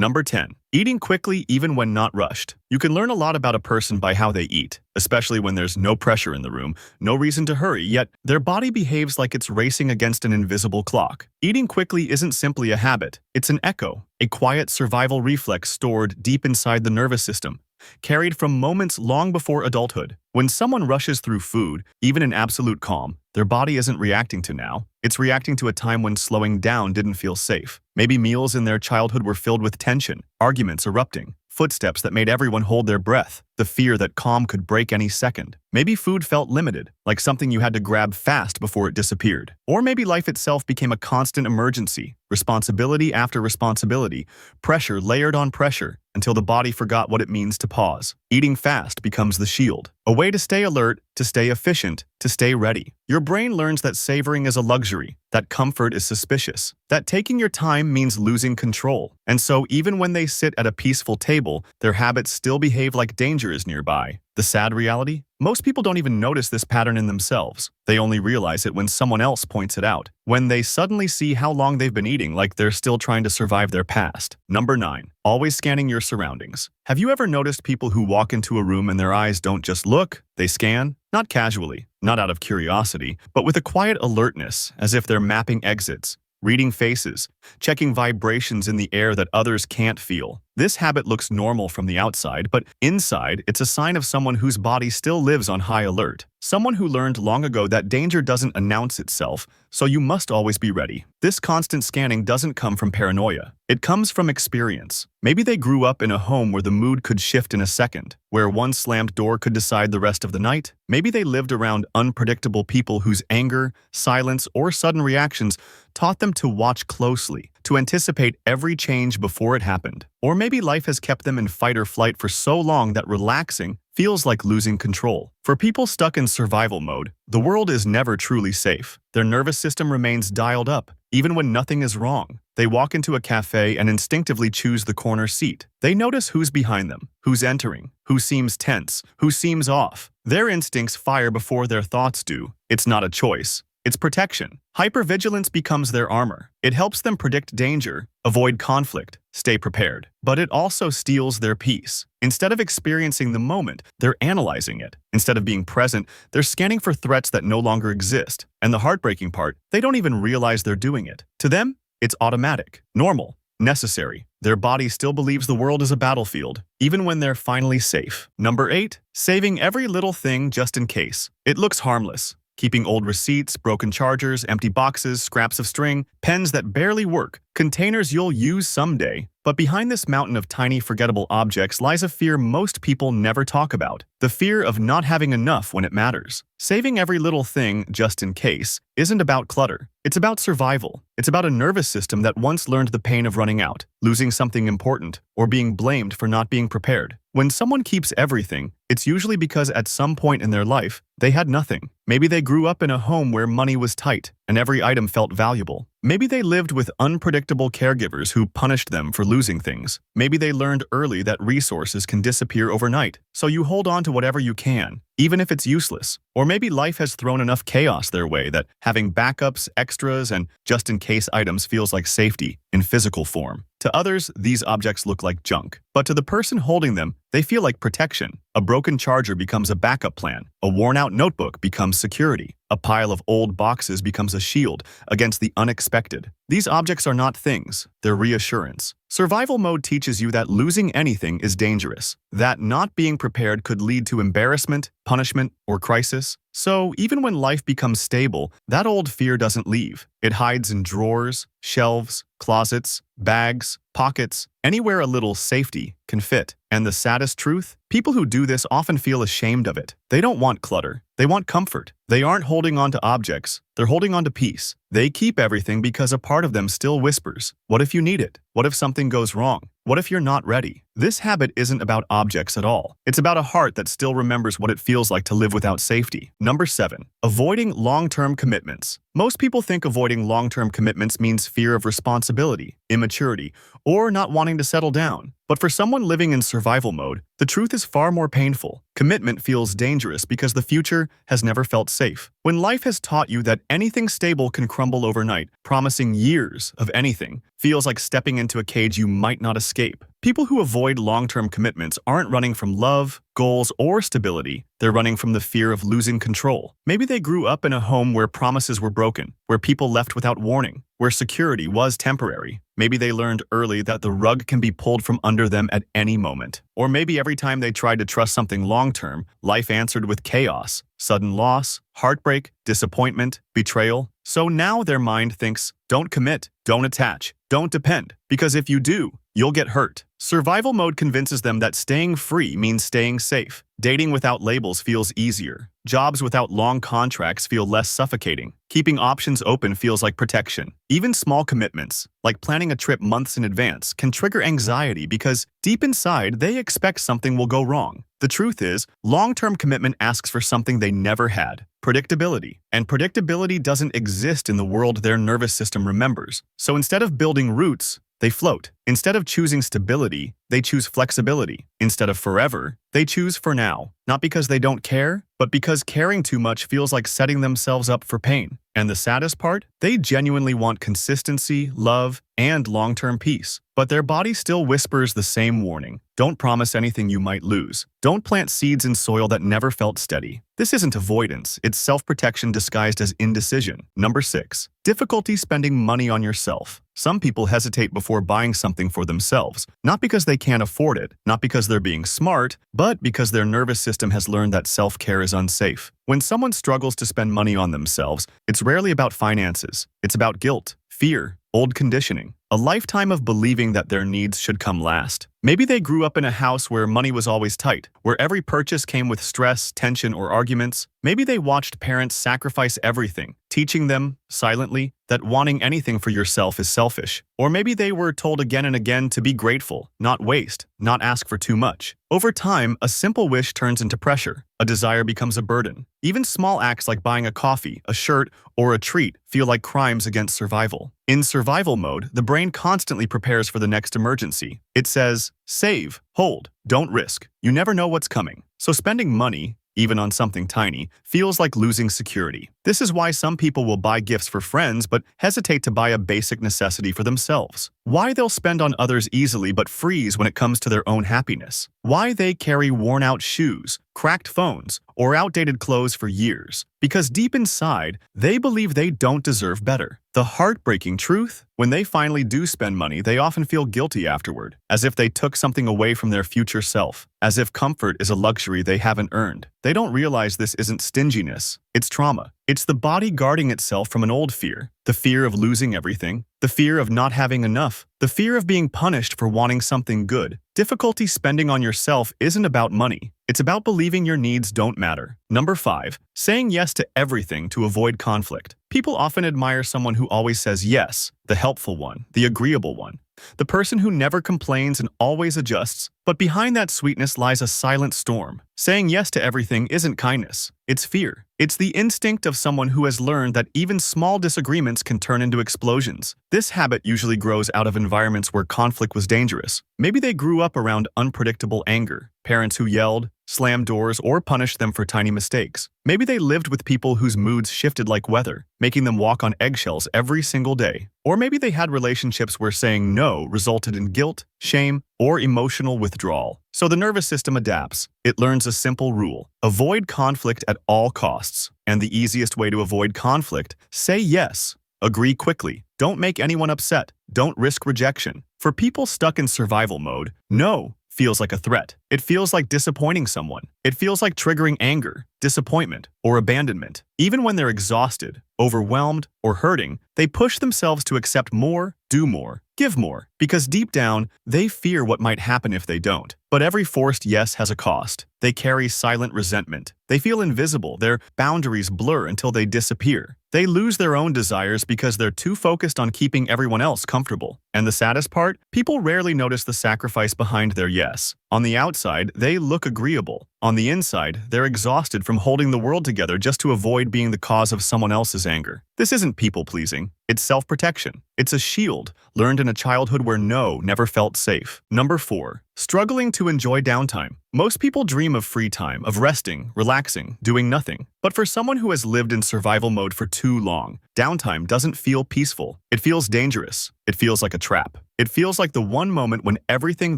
Number 10. Eating quickly even when not rushed. You can learn a lot about a person by how they eat, especially when there's no pressure in the room, no reason to hurry, yet their body behaves like it's racing against an invisible clock. Eating quickly isn't simply a habit, it's an echo, a quiet survival reflex stored deep inside the nervous system, carried from moments long before adulthood. When someone rushes through food, even in absolute calm, their body isn't reacting to now. It's reacting to a time when slowing down didn't feel safe. Maybe meals in their childhood were filled with tension, arguments erupting, footsteps that made everyone hold their breath, the fear that calm could break any second. Maybe food felt limited, like something you had to grab fast before it disappeared. Or maybe life itself became a constant emergency, responsibility after responsibility, pressure layered on pressure, until the body forgot what it means to pause. Eating fast becomes the shield, a way to stay alert, to stay efficient, to stay ready. Your brain learns that savoring is a luxury, that comfort is suspicious, that taking your time means losing control. And so even when they sit at a peaceful table, their habits still behave like danger is nearby. The sad reality? Most people don't even notice this pattern in themselves. They only realize it when someone else points it out, when they suddenly see how long they've been eating like they're still trying to survive their past. Number 9. Always scanning your surroundings. Have you ever noticed people who walk into a room and their eyes don't just look, they scan? Not casually, not out of curiosity, but with a quiet alertness, as if they're mapping exits, reading faces, checking vibrations in the air that others can't feel. This habit looks normal from the outside, but inside, it's a sign of someone whose body still lives on high alert. Someone who learned long ago that danger doesn't announce itself, so you must always be ready. This constant scanning doesn't come from paranoia. It comes from experience. Maybe they grew up in a home where the mood could shift in a second, where one slammed door could decide the rest of the night. Maybe they lived around unpredictable people whose anger, silence, or sudden reactions taught them to watch closely, to anticipate every change before it happened. Or maybe life has kept them in fight or flight for so long that relaxing feels like losing control. For people stuck in survival mode, the world is never truly safe. Their nervous system remains dialed up, even when nothing is wrong. They walk into a cafe and instinctively choose the corner seat. They notice who's behind them, who's entering, who seems tense, who seems off. Their instincts fire before their thoughts do. It's not a choice. It's protection. Hypervigilance becomes their armor. It helps them predict danger, avoid conflict, stay prepared. But it also steals their peace. Instead of experiencing the moment, they're analyzing it. Instead of being present, they're scanning for threats that no longer exist. And the heartbreaking part, they don't even realize they're doing it. To them, it's automatic, normal, necessary. Their body still believes the world is a battlefield, even when they're finally safe. Number 8. Saving every little thing just in case. It looks harmless. Keeping old receipts, broken chargers, empty boxes, scraps of string, pens that barely work, containers you'll use someday. But behind this mountain of tiny forgettable objects lies a fear most people never talk about. The fear of not having enough when it matters. Saving every little thing just in case isn't about clutter. It's about survival. It's about a nervous system that once learned the pain of running out, losing something important, or being blamed for not being prepared. When someone keeps everything, it's usually because at some point in their life, they had nothing. Maybe they grew up in a home where money was tight and every item felt valuable. Maybe they lived with unpredictable caregivers who punished them for losing things. Maybe they learned early that resources can disappear overnight, so you hold on to whatever you can, even if it's useless. Or maybe life has thrown enough chaos their way that having backups, extras, and just-in-case items feels like safety in physical form. To others, these objects look like junk. But to the person holding them, they feel like protection. A broken charger becomes a backup plan. A worn-out notebook becomes security. A pile of old boxes becomes a shield against the unexpected. These objects are not things, they're reassurance. Survival mode teaches you that losing anything is dangerous, that not being prepared could lead to embarrassment, punishment, or crisis. So even when life becomes stable, that old fear doesn't leave. It hides in drawers, shelves, closets, bags, pockets, anywhere a little safety can fit. And the saddest truth? People who do this often feel ashamed of it. They don't want clutter. They want comfort. They aren't holding on to objects. They're holding on to peace. They keep everything because a part of them still whispers, "What if you need it? What if something goes wrong? What if you're not ready?" This habit isn't about objects at all. It's about a heart that still remembers what it feels like to live without safety. Number 7. Avoiding long-term commitments. Most people think avoiding long-term commitments means fear of responsibility, immaturity, or not wanting to settle down. But for someone living in survival mode, the truth is far more painful. Commitment feels dangerous because the future has never felt safe. When life has taught you that anything stable can crumble overnight, promising years of anything feels like stepping into a cage you might not escape. People who avoid long-term commitments aren't running from love, goals, or stability. They're running from the fear of losing control. Maybe they grew up in a home where promises were broken, where people left without warning, where security was temporary. Maybe they learned early that the rug can be pulled from under them at any moment. Or maybe every time they tried to trust something long-term, life answered with chaos, sudden loss, heartbreak, disappointment, betrayal. So now their mind thinks, don't commit, don't attach, don't depend, because if you do, you'll get hurt. Survival mode convinces them that staying free means staying safe. Dating without labels feels easier. Jobs without long contracts feel less suffocating. Keeping options open feels like protection. Even small commitments, like planning a trip months in advance, can trigger anxiety because deep inside they expect something will go wrong. The truth is, long-term commitment asks for something they never had: predictability. And predictability doesn't exist in the world their nervous system remembers. So instead of building roots, they float. Instead of choosing stability, they choose flexibility. Instead of forever, they choose for now. Not because they don't care, but because caring too much feels like setting themselves up for pain. And the saddest part? They genuinely want consistency, love, and long-term peace. But their body still whispers the same warning. Don't promise anything you might lose. Don't plant seeds in soil that never felt steady. This isn't avoidance, it's self-protection disguised as indecision. Number 6. Difficulty spending money on yourself. Some people hesitate before buying something for themselves, not because they can't afford it, not because they're being smart, but because their nervous system has learned that self-care is unsafe. When someone struggles to spend money on themselves, it's rarely about finances. It's about guilt, fear, old conditioning, a lifetime of believing that their needs should come last. Maybe they grew up in a house where money was always tight, where every purchase came with stress, tension, or arguments. Maybe they watched parents sacrifice everything, teaching them, silently, that wanting anything for yourself is selfish. Or maybe they were told again and again to be grateful, not waste, not ask for too much. Over time, a simple wish turns into pressure. A desire becomes a burden. Even small acts like buying a coffee, a shirt, or a treat feel like crimes against survival. In survival mode, the brain constantly prepares for the next emergency. It says, save, hold, don't risk. You never know what's coming. So spending money, even on something tiny, feels like losing security. This is why some people will buy gifts for friends but hesitate to buy a basic necessity for themselves. Why they'll spend on others easily but freeze when it comes to their own happiness. Why they carry worn-out shoes, cracked phones, or outdated clothes for years. Because deep inside, they believe they don't deserve better. The heartbreaking truth? When they finally do spend money, they often feel guilty afterward, as if they took something away from their future self, as if comfort is a luxury they haven't earned. They don't realize this isn't stinginess, it's trauma. It's the body guarding itself from an old fear, the fear of losing everything, the fear of not having enough, the fear of being punished for wanting something good. Difficulty spending on yourself isn't about money. It's about believing your needs don't matter. Number 5. Saying yes to everything to avoid conflict. People often admire someone who always says yes, the helpful one, the agreeable one, the person who never complains and always adjusts. But behind that sweetness lies a silent storm. Saying yes to everything isn't kindness, it's fear. It's the instinct of someone who has learned that even small disagreements can turn into explosions. This habit usually grows out of environments where conflict was dangerous. Maybe they grew up around unpredictable anger, parents who yelled, slammed doors, or punished them for tiny mistakes. Maybe they lived with people whose moods shifted like weather, making them walk on eggshells every single day. Or maybe they had relationships where saying no resulted in guilt, shame, or emotional withdrawal. So the nervous system adapts. It learns a simple rule: avoid conflict at all costs. And the easiest way to avoid conflict: say yes. Agree quickly. Don't make anyone upset. Don't risk rejection. For people stuck in survival mode, no feels like a threat. It feels like disappointing someone. It feels like triggering anger, disappointment, or abandonment. Even when they're exhausted, overwhelmed, or hurting, they push themselves to accept more, do more, give more, because deep down, they fear what might happen if they don't. But every forced yes has a cost. They carry silent resentment. They feel invisible. Their boundaries blur until they disappear. They lose their own desires because they're too focused on keeping everyone else comfortable. And the saddest part? People rarely notice the sacrifice behind their yes. On the outside, they look agreeable. On the inside, they're exhausted from holding the world together just to avoid being the cause of someone else's anger. This isn't people-pleasing. It's self-protection. It's a shield learned in a childhood where no never felt safe. Number 4. Struggling to enjoy downtime. Most people dream of free time, of resting, relaxing, doing nothing. But for someone who has lived in survival mode for too long, downtime doesn't feel peaceful. It feels dangerous. It feels like a trap. It feels like the one moment when everything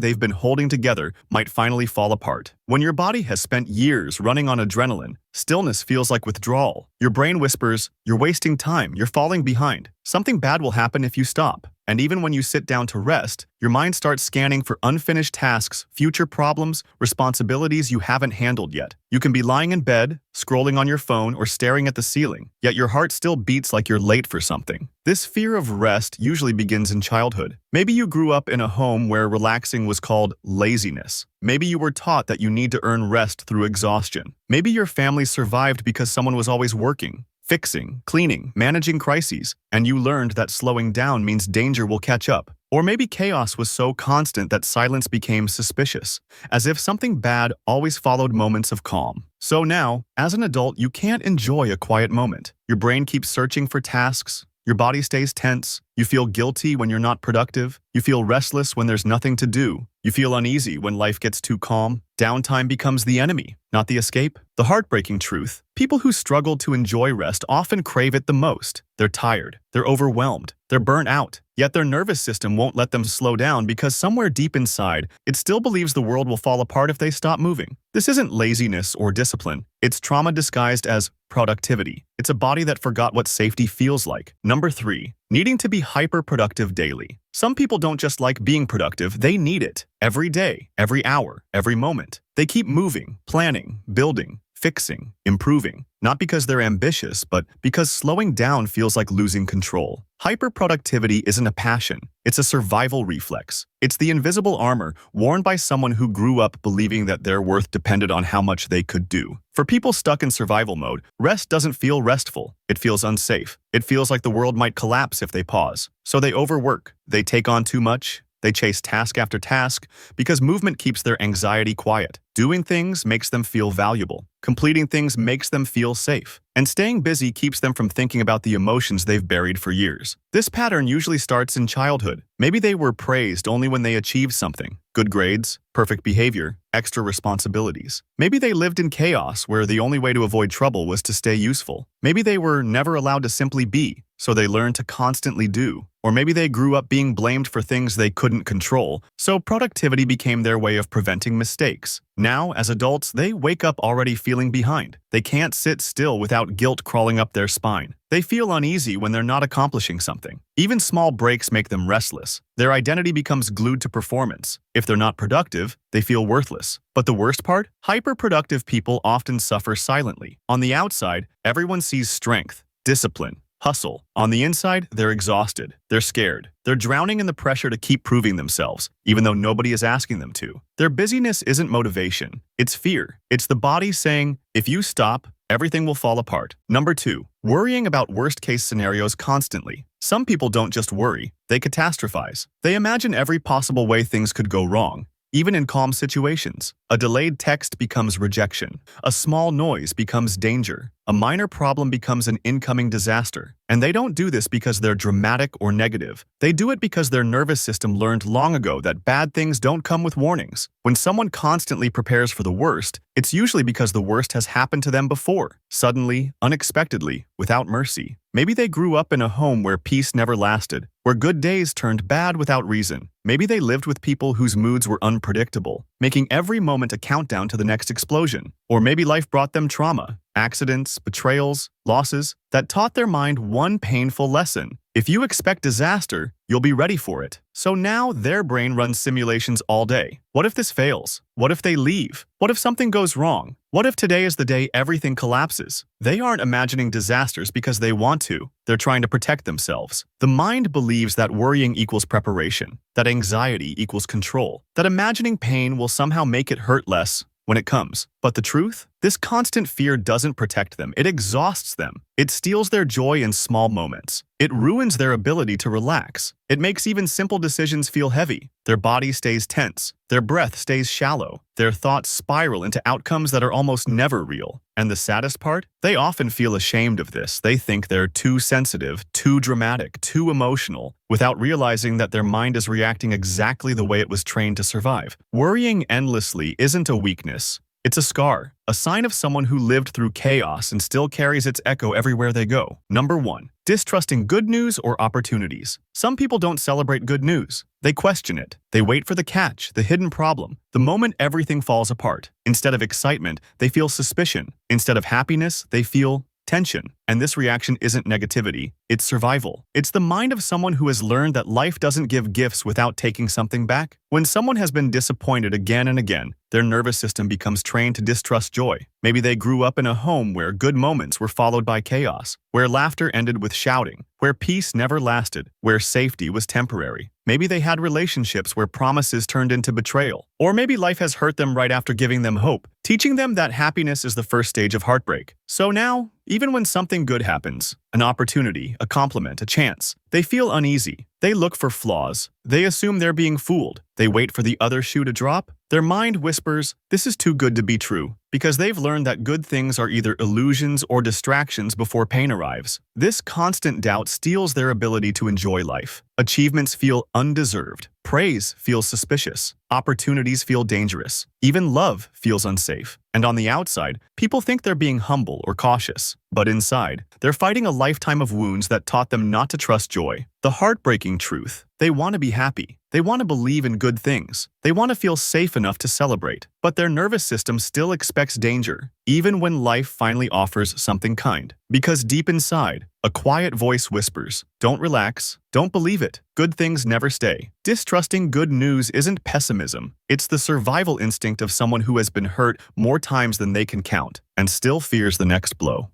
they've been holding together might finally fall apart. When your body has spent years running on adrenaline, stillness feels like withdrawal. Your brain whispers, "You're wasting time, you're falling behind. Something bad will happen if you stop." And even when you sit down to rest, your mind starts scanning for unfinished tasks, future problems, responsibilities you haven't handled yet. You can be lying in bed, scrolling on your phone, or staring at the ceiling, yet your heart still beats like you're late for something. This fear of rest usually begins in childhood. Maybe you grew up in a home where relaxing was called laziness. Maybe you were taught that you need to earn rest through exhaustion. Maybe your family survived because someone was always working, fixing, cleaning, managing crises, and you learned that slowing down means danger will catch up. Or maybe chaos was so constant that silence became suspicious, as if something bad always followed moments of calm. So now, as an adult, you can't enjoy a quiet moment. Your brain keeps searching for tasks. Your body stays tense. You feel guilty when you're not productive. You feel restless when there's nothing to do. You feel uneasy when life gets too calm. Downtime becomes the enemy, not the escape. The heartbreaking truth: people who struggle to enjoy rest often crave it the most. They're tired, they're overwhelmed, they're burnt out. Yet their nervous system won't let them slow down because somewhere deep inside, it still believes the world will fall apart if they stop moving. This isn't laziness or discipline. It's trauma disguised as productivity. It's a body that forgot what safety feels like. Number 3. Needing to be hyper-productive daily. Some people don't just like being productive, they need it. Every day, every hour, every moment. They keep moving, planning, building, fixing, improving. Not because they're ambitious, but because slowing down feels like losing control. Hyperproductivity isn't a passion, it's a survival reflex. It's the invisible armor worn by someone who grew up believing that their worth depended on how much they could do. For people stuck in survival mode, rest doesn't feel restful. It feels unsafe. It feels like the world might collapse if they pause. So they overwork, they take on too much, they chase task after task because movement keeps their anxiety quiet. Doing things makes them feel valuable. Completing things makes them feel safe. And staying busy keeps them from thinking about the emotions they've buried for years. This pattern usually starts in childhood. Maybe they were praised only when they achieved something. Good grades, perfect behavior, extra responsibilities. Maybe they lived in chaos where the only way to avoid trouble was to stay useful. Maybe they were never allowed to simply be, so they learned to constantly do. Or maybe they grew up being blamed for things they couldn't control, so productivity became their way of preventing mistakes. Now, as adults, they wake up already feeling behind. They can't sit still without guilt crawling up their spine. They feel uneasy when they're not accomplishing something. Even small breaks make them restless. Their identity becomes glued to performance. If they're not productive, they feel worthless. But the worst part? Hyperproductive people often suffer silently. On the outside, everyone sees strength, discipline, hustle. On the inside, they're exhausted. They're scared. They're drowning in the pressure to keep proving themselves, even though nobody is asking them to. Their busyness isn't motivation. It's fear. It's the body saying, if you stop, everything will fall apart. Number 2. Worrying about worst-case scenarios constantly. Some people don't just worry, they catastrophize. They imagine every possible way things could go wrong. Even in calm situations, a delayed text becomes rejection. A small noise becomes danger. A minor problem becomes an incoming disaster. And they don't do this because they're dramatic or negative. They do it because their nervous system learned long ago that bad things don't come with warnings. When someone constantly prepares for the worst, it's usually because the worst has happened to them before. Suddenly, unexpectedly, without mercy. Maybe they grew up in a home where peace never lasted, where good days turned bad without reason. Maybe they lived with people whose moods were unpredictable, making every moment a countdown to the next explosion. Or maybe life brought them trauma, accidents, betrayals, losses, that taught their mind one painful lesson. If you expect disaster, you'll be ready for it. So now their brain runs simulations all day. What if this fails? What if they leave? What if something goes wrong? What if today is the day everything collapses? They aren't imagining disasters because they want to. They're trying to protect themselves. The mind believes that worrying equals preparation, that anxiety equals control, that imagining pain will somehow make it hurt less when it comes. But the truth? This constant fear doesn't protect them, it exhausts them. It steals their joy in small moments. It ruins their ability to relax. It makes even simple decisions feel heavy. Their body stays tense. Their breath stays shallow. Their thoughts spiral into outcomes that are almost never real. And the saddest part? They often feel ashamed of this. They think they're too sensitive, too dramatic, too emotional, without realizing that their mind is reacting exactly the way it was trained to survive. Worrying endlessly isn't a weakness. It's a scar, a sign of someone who lived through chaos and still carries its echo everywhere they go. Number 1. Distrusting good news or opportunities. Some people don't celebrate good news. They question it. They wait for the catch, the hidden problem, the moment everything falls apart. Instead of excitement, they feel suspicion. Instead of happiness, they feel tension. And this reaction isn't negativity, it's survival. It's the mind of someone who has learned that life doesn't give gifts without taking something back. When someone has been disappointed again and again, their nervous system becomes trained to distrust joy. Maybe they grew up in a home where good moments were followed by chaos, where laughter ended with shouting, where peace never lasted, where safety was temporary. Maybe they had relationships where promises turned into betrayal. Or maybe life has hurt them right after giving them hope, teaching them that happiness is the first stage of heartbreak. So now, even when something good happens, an opportunity, a compliment, a chance, they feel uneasy. They look for flaws. They assume they're being fooled. They wait for the other shoe to drop. Their mind whispers, "This is too good to be true," because they've learned that good things are either illusions or distractions before pain arrives. This constant doubt steals their ability to enjoy life. Achievements feel undeserved. Praise feels suspicious. Opportunities feel dangerous. Even love feels unsafe. And on the outside, people think they're being humble or cautious. But inside, they're fighting a lifetime of wounds that taught them not to trust joy. The heartbreaking truth: they want to be happy. They want to believe in good things. They want to feel safe enough to celebrate. But their nervous system still expects danger, even when life finally offers something kind. Because deep inside, a quiet voice whispers, "Don't relax. Don't believe it. Good things never stay." Distrusting good news isn't pessimism. It's the survival instinct of someone who has been hurt more times than they can count and still fears the next blow.